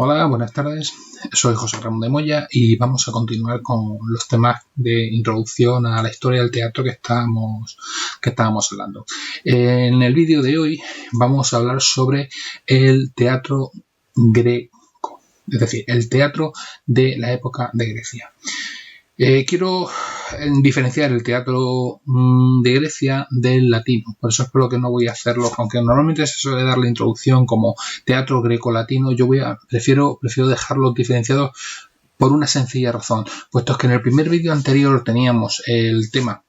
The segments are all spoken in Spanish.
Hola, buenas tardes. Soy José Ramón de Moya y vamos a continuar con los temas de introducción a la historia del teatro que estábamos hablando. En el vídeo de hoy vamos a hablar sobre el teatro greco, es decir, el teatro de la época de Grecia. Quiero diferenciar el teatro de Grecia del latino, por eso es por lo que no voy a hacerlo, aunque normalmente se suele dar la introducción como teatro greco-latino. Yo prefiero dejarlo diferenciado por una sencilla razón, puesto que en el primer vídeo anterior teníamos el tema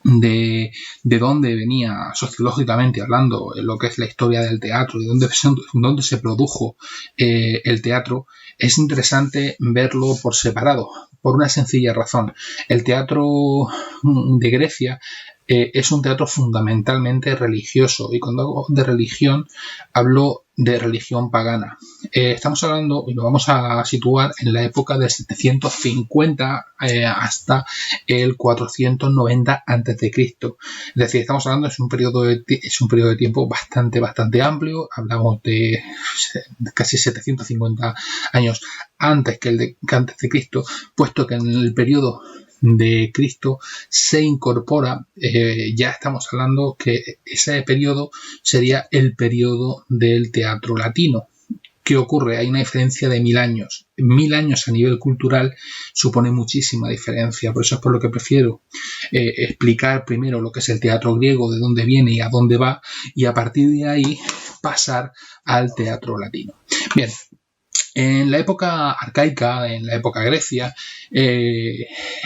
de dónde venía sociológicamente hablando lo que es la historia del teatro y dónde se produjo el teatro. Es interesante verlo por separado, por una sencilla razón. El teatro de Grecia es un teatro fundamentalmente religioso, y cuando hablo de religión hablo de religión pagana. Estamos hablando, y lo vamos a situar en la época de 750 hasta el 490 a.C. Es decir, estamos hablando es un periodo de tiempo bastante amplio. Hablamos de casi 750 años antes de Cristo, puesto que en el periodo de Cristo se incorpora, ya estamos hablando que ese periodo sería el periodo del teatro latino. ¿Qué ocurre? Hay una diferencia de 1000 años. 1000 años a nivel cultural supone muchísima diferencia. Por eso es por lo que prefiero explicar primero lo que es el teatro griego, de dónde viene y a dónde va, y a partir de ahí pasar al teatro latino. Bien. En la época arcaica, en la época Grecia,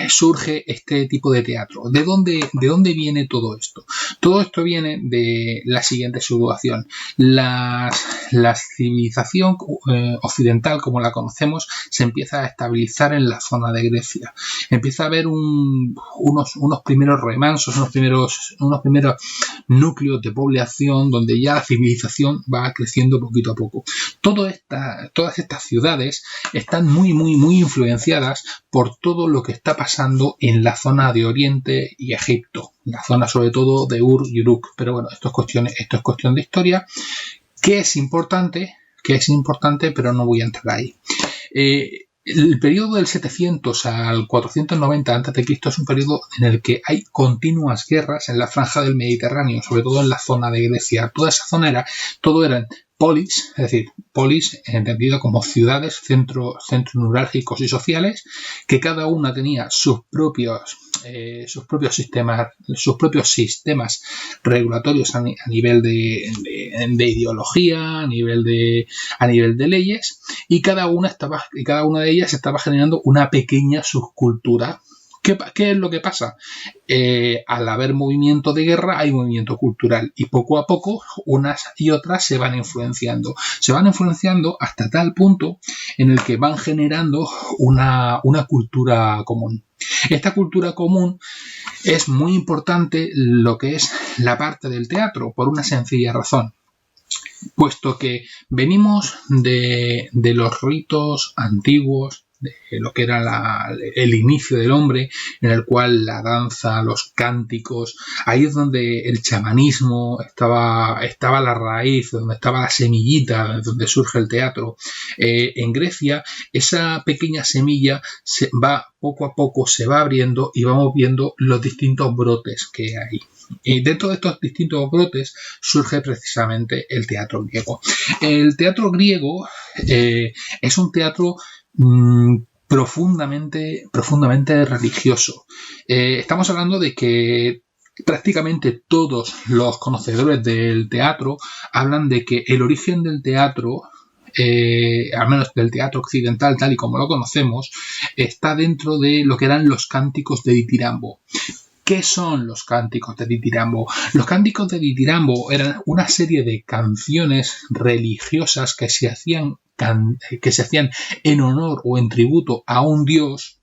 surge este tipo de teatro. ¿De dónde viene todo esto? Todo esto viene de la siguiente situación. La civilización occidental, como la conocemos, se empieza a estabilizar en la zona de Grecia. Empieza a haber unos primeros remansos, unos primeros núcleos de población donde ya la civilización va creciendo poquito a poco. Todas estas ciudades están muy influenciadas por todo lo que está pasando en la zona de Oriente y Egipto, la zona sobre todo de Ur y Uruk. Pero bueno, esto es cuestión de historia, que es importante, pero no voy a entrar ahí. El periodo del 700 al 490 a.C. es un periodo en el que hay continuas guerras en la franja del Mediterráneo, sobre todo en la zona de Grecia. Toda esa zona todo eran polis, es decir, polis entendido como ciudades, centros neurálgicos y sociales, que cada una tenía sus propios sistemas regulatorios a nivel de ideología, a nivel de leyes, y cada una de ellas estaba generando una pequeña subcultura. ¿Qué es lo que pasa? Al haber movimiento de guerra hay movimiento cultural, y poco a poco unas y otras se van influenciando hasta tal punto en el que van generando una cultura común. Esta cultura común es muy importante lo que es la parte del teatro, por una sencilla razón. Puesto que venimos de los ritos antiguos, de lo que era el inicio del hombre, en el cual la danza, los cánticos, ahí es donde el chamanismo estaba la raíz, donde estaba la semillita, donde surge el teatro. En Grecia, esa pequeña semilla poco a poco se va abriendo y vamos viendo los distintos brotes que hay. Y dentro de estos distintos brotes surge precisamente el teatro griego. El teatro griego es un teatro profundamente religioso. Estamos hablando de que prácticamente todos los conocedores del teatro hablan de que el origen del teatro, al menos del teatro occidental tal y como lo conocemos, está dentro de lo que eran los cánticos de Ditirambo. ¿Qué son los cánticos de Ditirambo? Los cánticos de Ditirambo eran una serie de canciones religiosas que se hacían en honor o en tributo a un dios,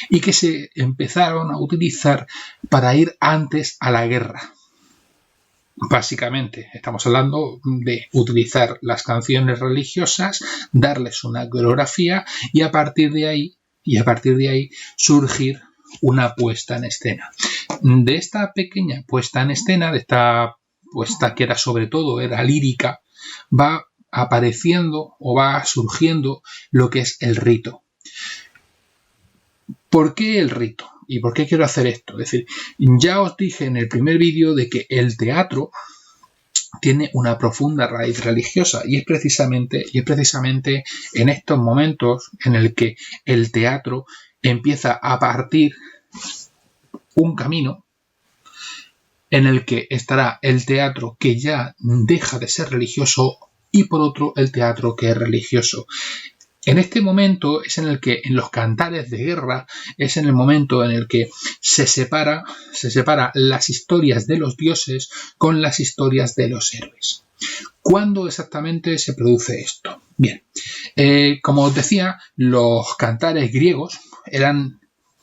y que se empezaron a utilizar para ir antes a la guerra. Básicamente estamos hablando de utilizar las canciones religiosas, darles una coreografía y a partir de ahí surgir una puesta en escena. De esta pequeña puesta en escena, de esta puesta que era sobre todo lírica, va apareciendo o va surgiendo lo que es el rito. ¿Por qué el rito? ¿Y por qué quiero hacer esto? Es decir, ya os dije en el primer vídeo de que el teatro tiene una profunda raíz religiosa y es precisamente en estos momentos en el que el teatro empieza a partir un camino en el que estará el teatro que ya deja de ser religioso y por otro el teatro que es religioso. En este momento es en el que en los cantares de guerra es en el momento en el que se separa las historias de los dioses con las historias de los héroes. ¿Cuándo exactamente se produce esto? Bien, como os decía, los cantares griegos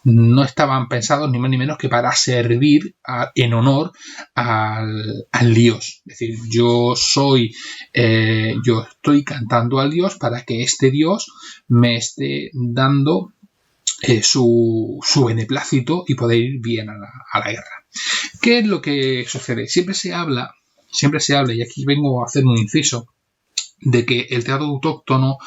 no estaban pensados ni más ni menos que para servir en honor al dios. Es decir, yo estoy cantando al dios para que este dios me esté dando su beneplácito y poder ir bien a la guerra. ¿Qué es lo que sucede? Siempre se habla, y aquí vengo a hacer un inciso, de que el teatro autóctono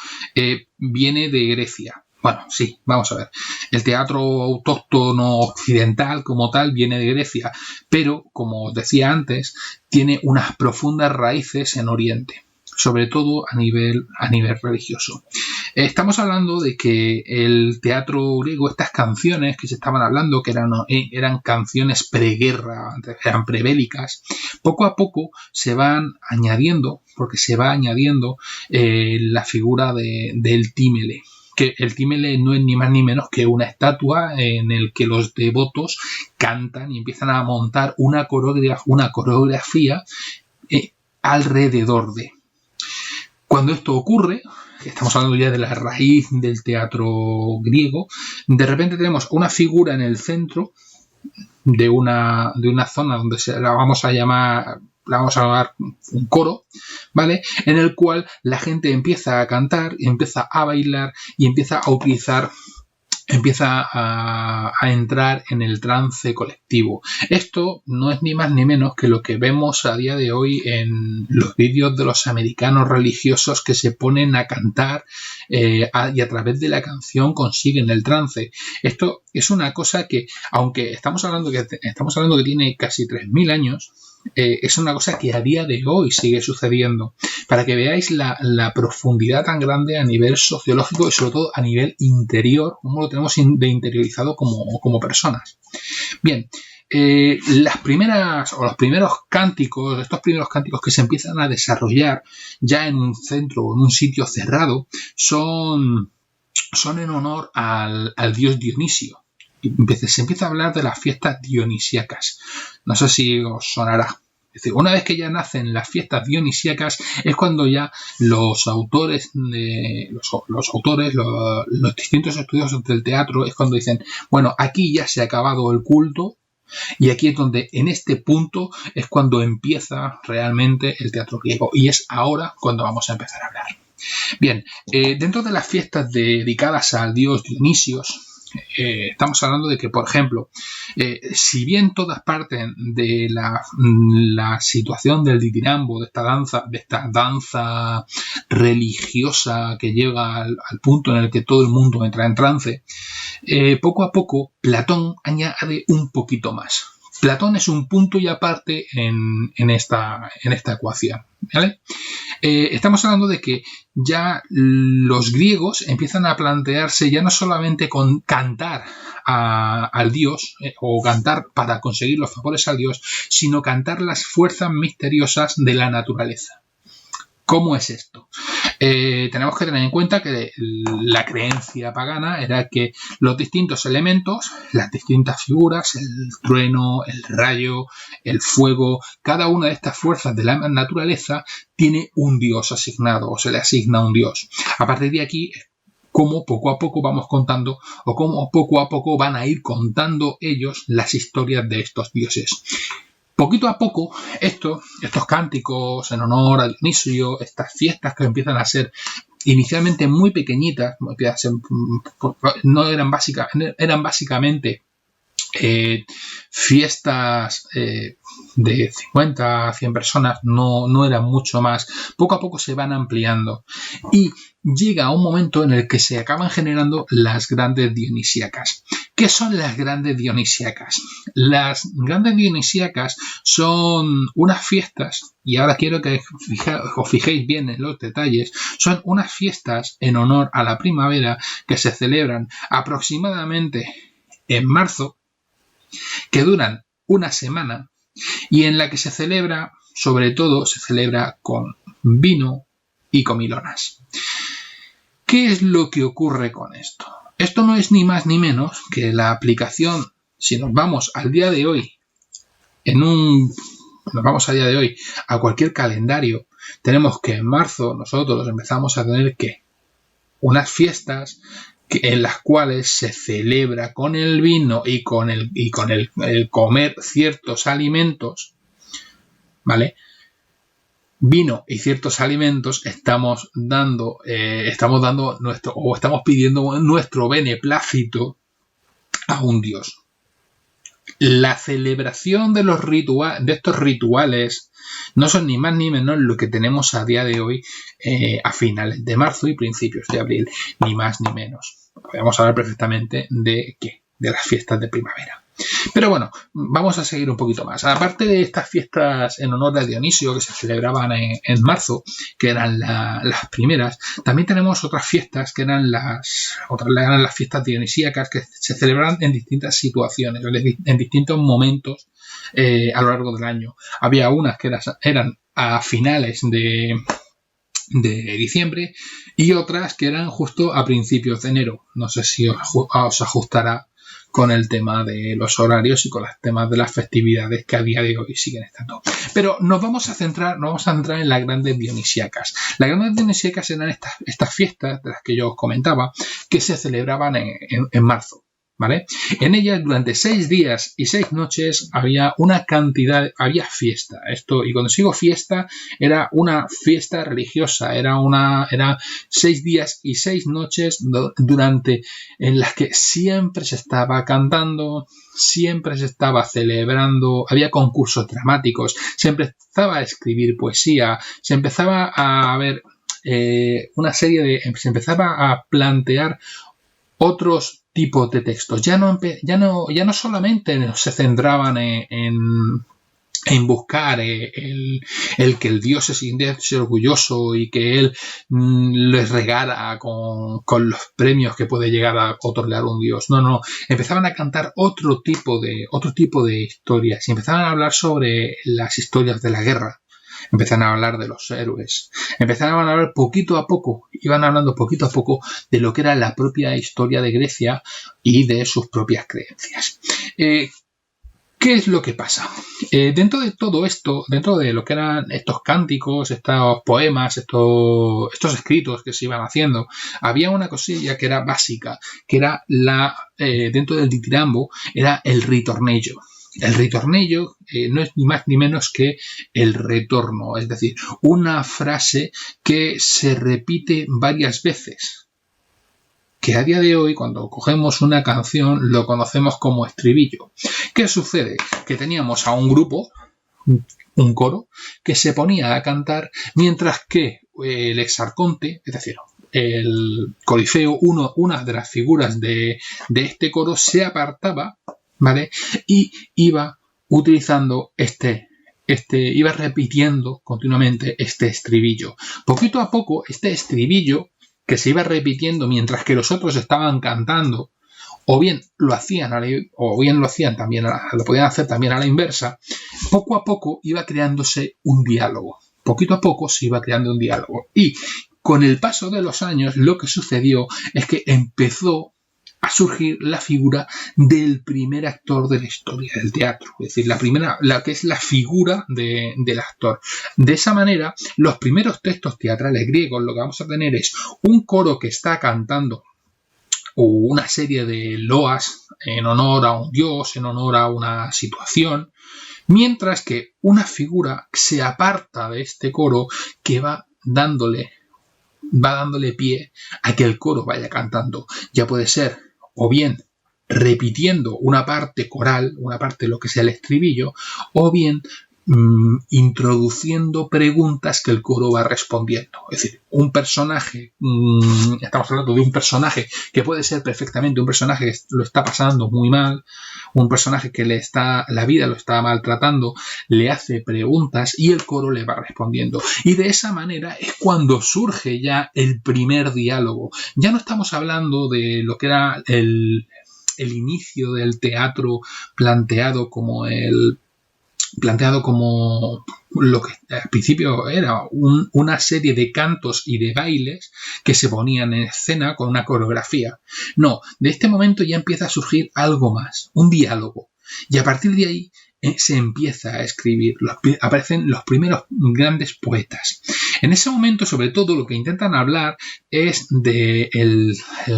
viene de Grecia. Bueno, sí, vamos a ver. El teatro autóctono occidental como tal viene de Grecia, pero, como os decía antes, tiene unas profundas raíces en Oriente, sobre todo a nivel religioso. Estamos hablando de que el teatro griego, estas canciones que se estaban hablando, que eran canciones preguerra, eran prebélicas, poco a poco se van añadiendo, porque se va añadiendo la figura del tímele. Que el tímele no es ni más ni menos que una estatua en el que los devotos cantan y empiezan a montar una coreografía alrededor de. Cuando esto ocurre, estamos hablando ya de la raíz del teatro griego, de repente tenemos una figura en el centro de una zona donde la vamos a llamar un coro, ¿vale? En el cual la gente empieza a cantar, empieza a bailar y empieza a entrar en el trance colectivo. Esto no es ni más ni menos que lo que vemos a día de hoy en los vídeos de los americanos religiosos que se ponen a cantar y a través de la canción consiguen el trance. Esto es una cosa que, aunque estamos hablando que tiene casi 3.000 años, es una cosa que a día de hoy sigue sucediendo, para que veáis la profundidad tan grande a nivel sociológico y sobre todo a nivel interior, cómo lo tenemos de interiorizado como personas. Bien, los primeros cánticos, estos primeros cánticos que se empiezan a desarrollar ya en un centro o en un sitio cerrado, son en honor al dios Dionisio. Se empieza a hablar de las fiestas dionisíacas. No sé si os sonará. Es decir, una vez que ya nacen las fiestas dionisíacas es cuando ya los distintos estudiosos del teatro es cuando dicen, bueno, aquí ya se ha acabado el culto y aquí es donde, en este punto, es cuando empieza realmente el teatro griego y es ahora cuando vamos a empezar a hablar. Bien, dentro de las fiestas dedicadas al dios Dionisios, estamos hablando de que, por ejemplo, si bien todas parten de la situación del ditirambo, de esta danza religiosa que llega al punto en el que todo el mundo entra en trance, poco a poco Platón añade un poquito más. Platón es un punto y aparte en esta ecuación, ¿vale? Estamos hablando de que ya los griegos empiezan a plantearse ya no solamente con cantar al dios o cantar para conseguir los favores al dios, sino cantar las fuerzas misteriosas de la naturaleza. ¿Cómo es esto? Tenemos que tener en cuenta que la creencia pagana era que los distintos elementos, las distintas figuras, el trueno, el rayo, el fuego, cada una de estas fuerzas de la naturaleza tiene un dios asignado o se le asigna un dios. A partir de aquí, cómo poco a poco vamos contando o cómo poco a poco van a ir contando ellos las historias de estos dioses. Poquito a poco, estos cánticos en honor a Dionisio, estas fiestas que empiezan a ser inicialmente muy pequeñitas, eran básicamente fiestas de 50 a 100 personas, no eran mucho más. Poco a poco se van ampliando y llega un momento en el que se acaban generando las grandes dionisíacas. ¿Qué son las grandes dionisíacas? Las grandes dionisíacas son unas fiestas, y ahora quiero que os fijéis bien en los detalles, son unas fiestas en honor a la primavera que se celebran aproximadamente en marzo, que duran una semana y en la que se celebra, sobre todo, se celebra con vino y comilonas. ¿Qué es lo que ocurre con esto? Esto no es ni más ni menos que la aplicación, si nos vamos al día de hoy, a cualquier calendario, tenemos que en marzo nosotros empezamos a tener unas fiestas en las cuales se celebra con el vino y con el comer ciertos alimentos, ¿vale? Vino y ciertos alimentos estamos pidiendo nuestro beneplácito a un dios. La celebración de estos rituales no son ni más ni menos lo que tenemos a día de hoy, a finales de marzo y principios de abril, ni más ni menos. Podemos hablar perfectamente de las fiestas de primavera. Pero bueno, vamos a seguir un poquito más. Aparte de estas fiestas en honor a Dionisio que se celebraban en marzo, que eran las primeras, también tenemos otras fiestas que eran las fiestas dionisíacas que se celebran en distintas situaciones, en distintos momentos a lo largo del año. Había unas que eran a finales de diciembre y otras que eran justo a principios de enero. No sé si os ajustará con el tema de los horarios y con los temas de las festividades que a día de hoy siguen estando. Pero nos vamos a centrar en las grandes dionisíacas. Las grandes dionisíacas eran estas fiestas de las que yo os comentaba que se celebraban en marzo, ¿vale? En ellas durante 6 días y 6 noches había fiesta. Y cuando digo fiesta, era una fiesta religiosa, era 6 días y 6 noches en las que siempre se estaba cantando, siempre se estaba celebrando, había concursos dramáticos, se empezaba a escribir poesía, se empezaba a ver se empezaba a plantear otros tipos de textos. Ya no solamente se centraban en buscar el que el dios se sintiese orgulloso y que él les regara con los premios que puede llegar a otorgar un dios. No. Empezaban a cantar otro tipo de historias y empezaban a hablar sobre las historias de la guerra. Empezaron a hablar de los héroes, empezaron a hablar iban hablando poquito a poco de lo que era la propia historia de Grecia y de sus propias creencias. ¿Qué es lo que pasa? Dentro de todo esto, dentro de lo que eran estos cánticos, estos poemas, estos escritos que se iban haciendo, había una cosilla que era básica, que era dentro del ditirambo, era el ritornello. El ritornello no es ni más ni menos que el retorno, es decir, una frase que se repite varias veces, que a día de hoy cuando cogemos una canción lo conocemos como estribillo. ¿Qué sucede? Que teníamos a un grupo, un coro, que se ponía a cantar mientras que el exarconte, es decir, el corifeo, una de las figuras de este coro se apartaba, ¿vale? Y iba utilizando iba repitiendo continuamente este estribillo. Poquito a poco, este estribillo que se iba repitiendo mientras que los otros estaban cantando, o bien lo podían hacer también a la inversa, poco a poco iba creándose un diálogo. Poquito a poco se iba creando un diálogo. Y con el paso de los años, lo que sucedió es que empezó a surgir la figura del primer actor de la historia del teatro, es decir, la que es la figura del actor. De esa manera, los primeros textos teatrales griegos, lo que vamos a tener es un coro que está cantando una serie de loas en honor a un dios, en honor a una situación, mientras que una figura se aparta de este coro que va dándole pie a que el coro vaya cantando. Ya puede ser o bien repitiendo una parte coral, una parte de lo que sea el estribillo, o bien introduciendo preguntas que el coro va respondiendo. Es decir, un personaje, estamos hablando de un personaje que puede ser perfectamente un personaje que lo está pasando muy mal, un personaje que la vida lo está maltratando, le hace preguntas y el coro le va respondiendo. Y de esa manera es cuando surge ya el primer diálogo. Ya no estamos hablando de lo que era el inicio del teatro planteado como lo que al principio era una serie de cantos y de bailes que se ponían en escena con una coreografía. No, de este momento ya empieza a surgir algo más, un diálogo. Y a partir de ahí se empieza a escribir, aparecen los primeros grandes poetas. En ese momento, sobre todo, lo que intentan hablar es del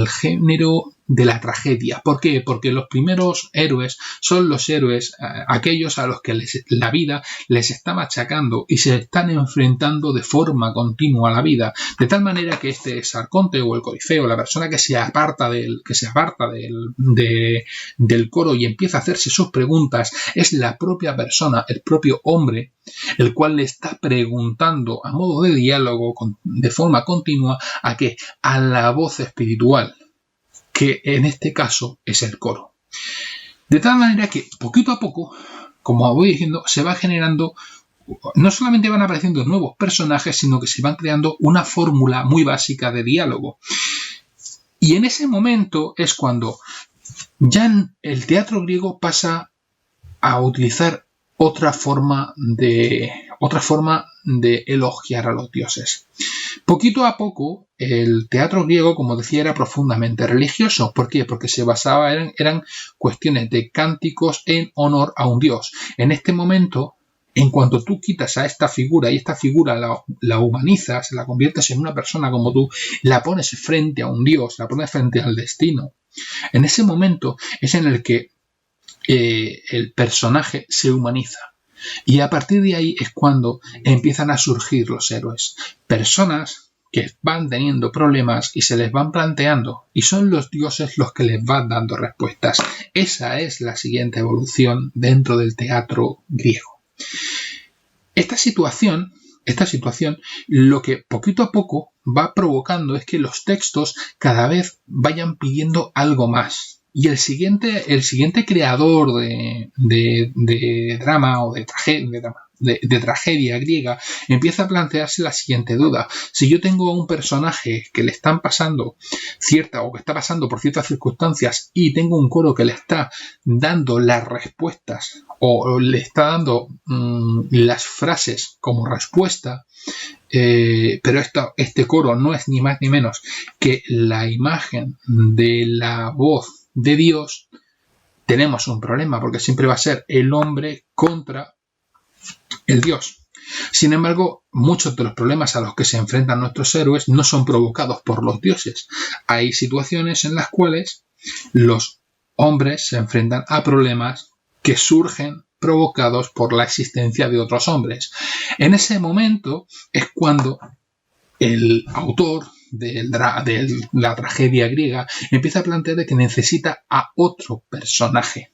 género de la tragedia. ¿Por qué? Porque los primeros héroes son los héroes, aquellos a los que la vida les está machacando y se están enfrentando de forma continua a la vida, de tal manera que este Sarconte o el Corifeo, la persona que se aparta del coro y empieza a hacerse sus preguntas, es la propia persona, el propio hombre, el cual le está preguntando a modo de diálogo de forma continua a la voz espiritual, que en este caso es el coro. De tal manera que poquito a poco, como voy diciendo, se va generando, no solamente van apareciendo nuevos personajes, sino que se van creando una fórmula muy básica de diálogo. Y en ese momento es cuando ya el teatro griego pasa a utilizar otra forma de elogiar a los dioses. Poquito a poco, el teatro griego, como decía, era profundamente religioso. ¿Por qué? Porque se basaba eran cuestiones de cánticos en honor a un dios. En este momento, en cuanto tú quitas a esta figura y esta figura la humanizas, la conviertes en una persona como tú, la pones frente a un dios, la pones frente al destino, en ese momento es en el que el personaje se humaniza. Y a partir de ahí es cuando empiezan a surgir los héroes. Personas que van teniendo problemas y se les van planteando, y son los dioses los que les van dando respuestas. Esa es la siguiente evolución dentro del teatro griego. Esta situación lo que poquito a poco va provocando es que los textos cada vez vayan pidiendo algo más. Y el siguiente creador de drama o de tragedia griega empieza a plantearse la siguiente duda. Si yo tengo un personaje que le están pasando que está pasando por ciertas circunstancias y tengo un coro que le está dando las respuestas o le está dando las frases como respuesta, pero este coro no es ni más ni menos que la imagen de la voz de Dios, tenemos un problema porque siempre va a ser el hombre contra el Dios. Sin embargo, muchos de los problemas a los que se enfrentan nuestros héroes no son provocados por los dioses. Hay situaciones en las cuales los hombres se enfrentan a problemas que surgen provocados por la existencia de otros hombres. En ese momento es cuando el autor de la tragedia griega empieza a plantear de que necesita a otro personaje.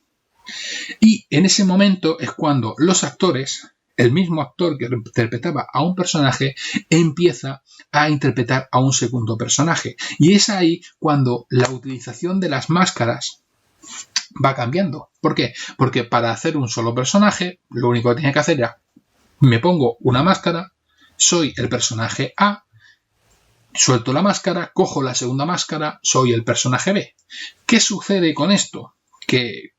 Y en ese momento es cuando los actores, el mismo actor que interpretaba a un personaje, empieza a interpretar a un segundo personaje. Y es ahí cuando la utilización de las máscaras va cambiando. ¿Por qué? Porque para hacer un solo personaje, lo único que tenía que hacer era, me pongo una máscara, soy el personaje A, suelto la máscara, cojo la segunda máscara, soy el personaje B. ¿Qué sucede con esto? Que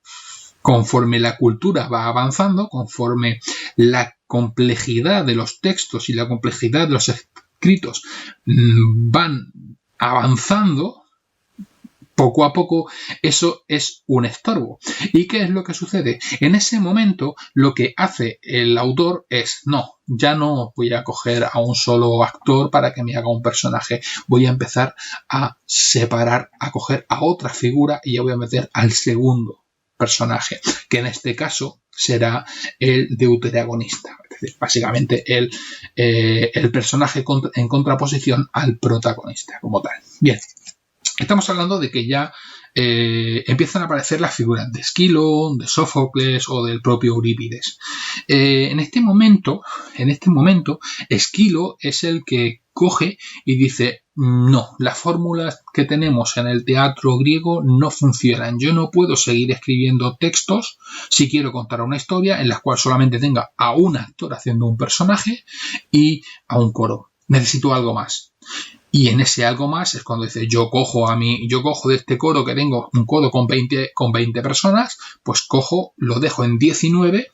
conforme la cultura va avanzando, conforme la complejidad de los textos y la complejidad de los escritos van avanzando, poco a poco eso es un estorbo. ¿Y qué es lo que sucede? En ese momento lo que hace el autor es, no, ya no voy a coger a un solo actor para que me haga un personaje, voy a empezar a separar, a coger a otra figura y ya voy a meter al segundo personaje, que en este caso será el deuteragonista, es decir, básicamente el personaje en contraposición al protagonista como tal. Bien. Estamos hablando de que ya empiezan a aparecer las figuras de Esquilo, de Sófocles o del propio Eurípides. En este momento, Esquilo es el que coge y dice: no, las fórmulas que tenemos en el teatro griego no funcionan. Yo no puedo seguir escribiendo textos si quiero contar una historia en la cual solamente tenga a un actor haciendo un personaje y a un coro. Necesito algo más. Y en ese algo más es cuando dice: yo cojo de este coro que tengo, un coro con 20 personas, pues cojo, lo dejo en 19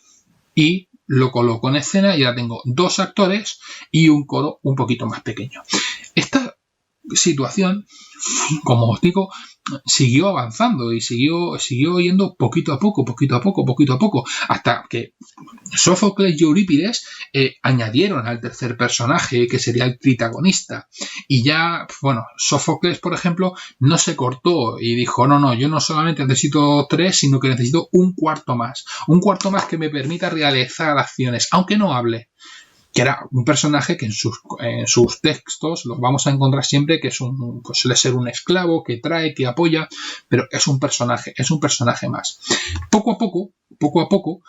y lo coloco en escena y ahora tengo 2 actores y un coro un poquito más pequeño. Esta situación, como os digo, siguió avanzando y siguió yendo poquito a poco, hasta que Sófocles y Eurípides añadieron al tercer personaje, que sería el protagonista. Y ya, bueno, Sófocles, por ejemplo, no se cortó y dijo: no, yo no solamente necesito 3, sino que necesito un cuarto más que me permita realizar acciones, aunque no hable. Que era un personaje que en sus textos los vamos a encontrar siempre que pues suele ser un esclavo que trae, que apoya, pero es un personaje más. Poco a poco,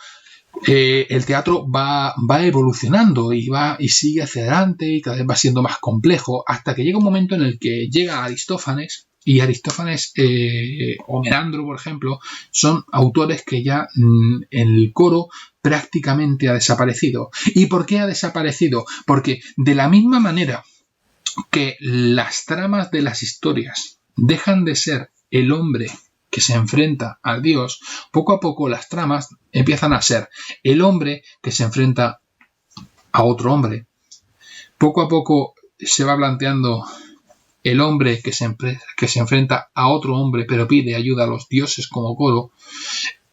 el teatro va evolucionando y sigue hacia adelante y cada vez va siendo más complejo, hasta que llega un momento en el que llega Aristófanes. Y Aristófanes o Menandro, por ejemplo, son autores que ya el coro prácticamente ha desaparecido. ¿Y por qué ha desaparecido? Porque de la misma manera que las tramas de las historias dejan de ser el hombre que se enfrenta al dios, poco a poco las tramas empiezan a ser el hombre que se enfrenta a otro hombre. Poco a poco se va planteando el hombre que se enfrenta a otro hombre pero pide ayuda a los dioses como coro,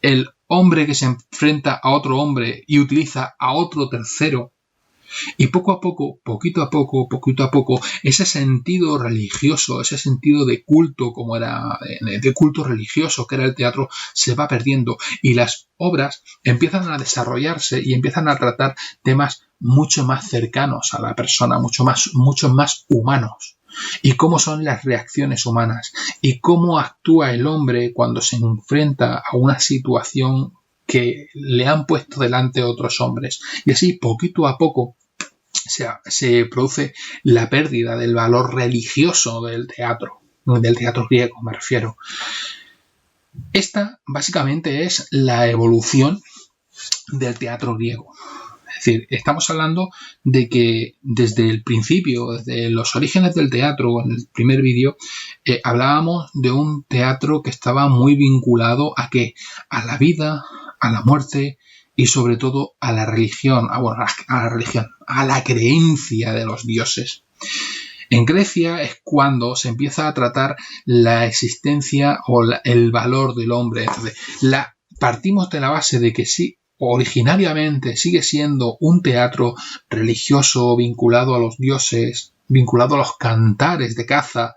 el hombre que se enfrenta a otro hombre y utiliza a otro tercero, y poquito a poco, ese sentido religioso, ese sentido de culto, como era de culto religioso que era el teatro, se va perdiendo y las obras empiezan a desarrollarse y empiezan a tratar temas mucho más cercanos a la persona, mucho más humanos. Y cómo son las reacciones humanas y cómo actúa el hombre cuando se enfrenta a una situación que le han puesto delante otros hombres. Y así, poquito a poco, se produce la pérdida del valor religioso del teatro griego, me refiero. Esta, básicamente, es la evolución del teatro griego. Es decir, estamos hablando de que desde el principio, desde los orígenes del teatro, en el primer vídeo, hablábamos de un teatro que estaba muy vinculado ¿a qué? A la vida, a la muerte y sobre todo a la religión, a la creencia de los dioses. En Grecia es cuando se empieza a tratar la existencia o el valor del hombre. Entonces, partimos de la base de que sí, originariamente sigue siendo un teatro religioso vinculado a los dioses, vinculado a los cantares de caza,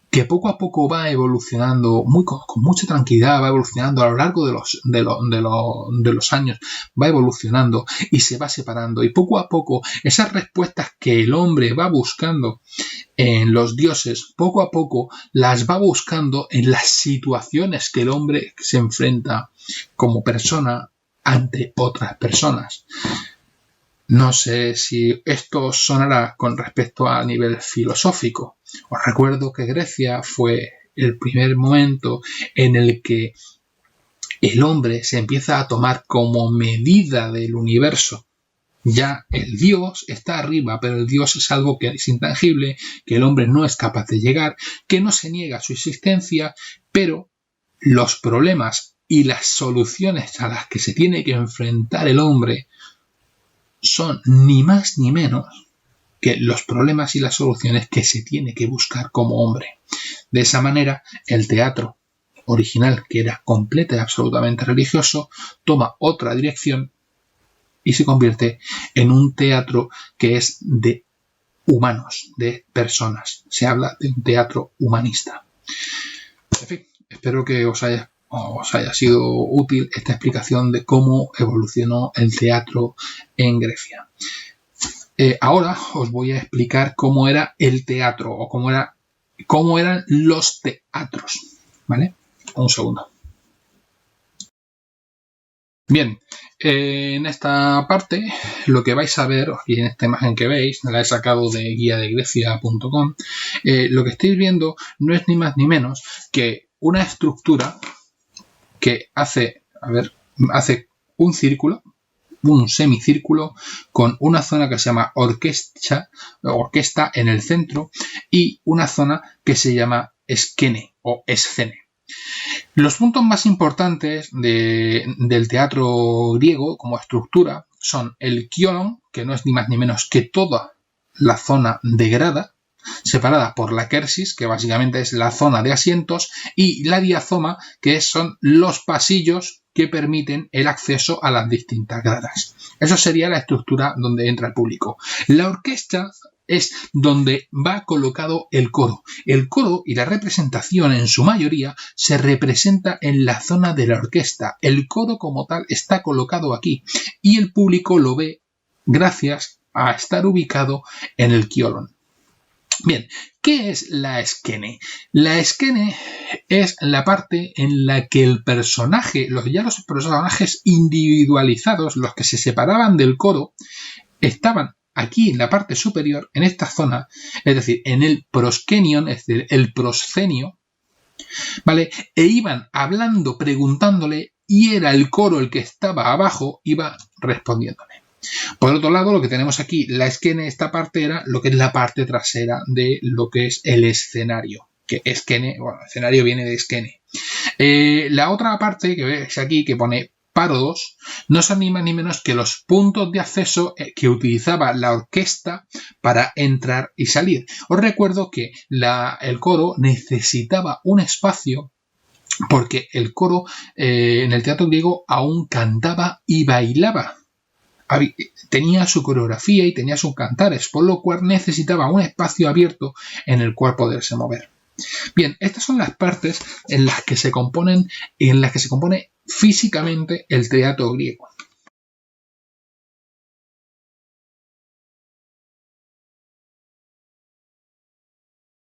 que poco a poco va evolucionando con mucha tranquilidad, va evolucionando a lo largo de los años, va evolucionando y se va separando. Y poco a poco esas respuestas que el hombre va buscando en los dioses, poco a poco las va buscando en las situaciones que el hombre se enfrenta como persona ante otras personas. No sé si esto sonará con respecto a nivel filosófico. Os recuerdo que Grecia fue el primer momento en el que el hombre se empieza a tomar como medida del universo. Ya el Dios está arriba, pero el Dios es algo que es intangible, que el hombre no es capaz de llegar, que no se niega su existencia, pero los problemas y las soluciones a las que se tiene que enfrentar el hombre son ni más ni menos que los problemas y las soluciones que se tiene que buscar como hombre. De esa manera, el teatro original, que era completa y absolutamente religioso, toma otra dirección y se convierte en un teatro que es de humanos, de personas. Se habla de un teatro humanista. En fin, espero que os haya sido útil esta explicación de cómo evolucionó el teatro en Grecia. Ahora os voy a explicar cómo era el teatro o cómo eran los teatros, ¿vale? Un segundo. Bien, en esta parte lo que vais a ver, y en esta imagen que veis, la he sacado de guiadegrecia.com, lo que estáis viendo no es ni más ni menos que una estructura que hace un círculo, un semicírculo, con una zona que se llama orquesta en el centro y una zona que se llama esquene o escene. Los puntos más importantes del teatro griego como estructura son el kiolon, que no es ni más ni menos que toda la zona de grada, separada por la kersis, que básicamente es la zona de asientos, y la diazoma, que son los pasillos que permiten el acceso a las distintas gradas. Eso sería la estructura donde entra el público. La orquesta es donde va colocado el coro. El coro y la representación en su mayoría se representa en la zona de la orquesta. El coro como tal está colocado aquí y el público lo ve gracias a estar ubicado en el kiolon. Bien, ¿qué es la esquene? La esquene es la parte en la que el personaje, los personajes individualizados, los que se separaban del coro, estaban aquí en la parte superior, en esta zona, es decir, en el proskenion, es decir, el proscenio, ¿vale? E iban hablando, preguntándole, y era el coro el que estaba abajo, iba respondiéndole. Por otro lado, lo que tenemos aquí, la esquene, esta parte era lo que es la parte trasera de lo que es el escenario. Que esquene, bueno, el escenario viene de esquene. La otra parte que ves aquí, que pone párodos, no son ni más ni menos que los puntos de acceso que utilizaba la orquesta para entrar y salir. Os recuerdo que el coro necesitaba un espacio porque el coro en el teatro griego aún cantaba y bailaba. Tenía su coreografía y tenía sus cantares, por lo cual necesitaba un espacio abierto en el cual poderse mover. Bien, estas son las partes en las que se compone físicamente el teatro griego.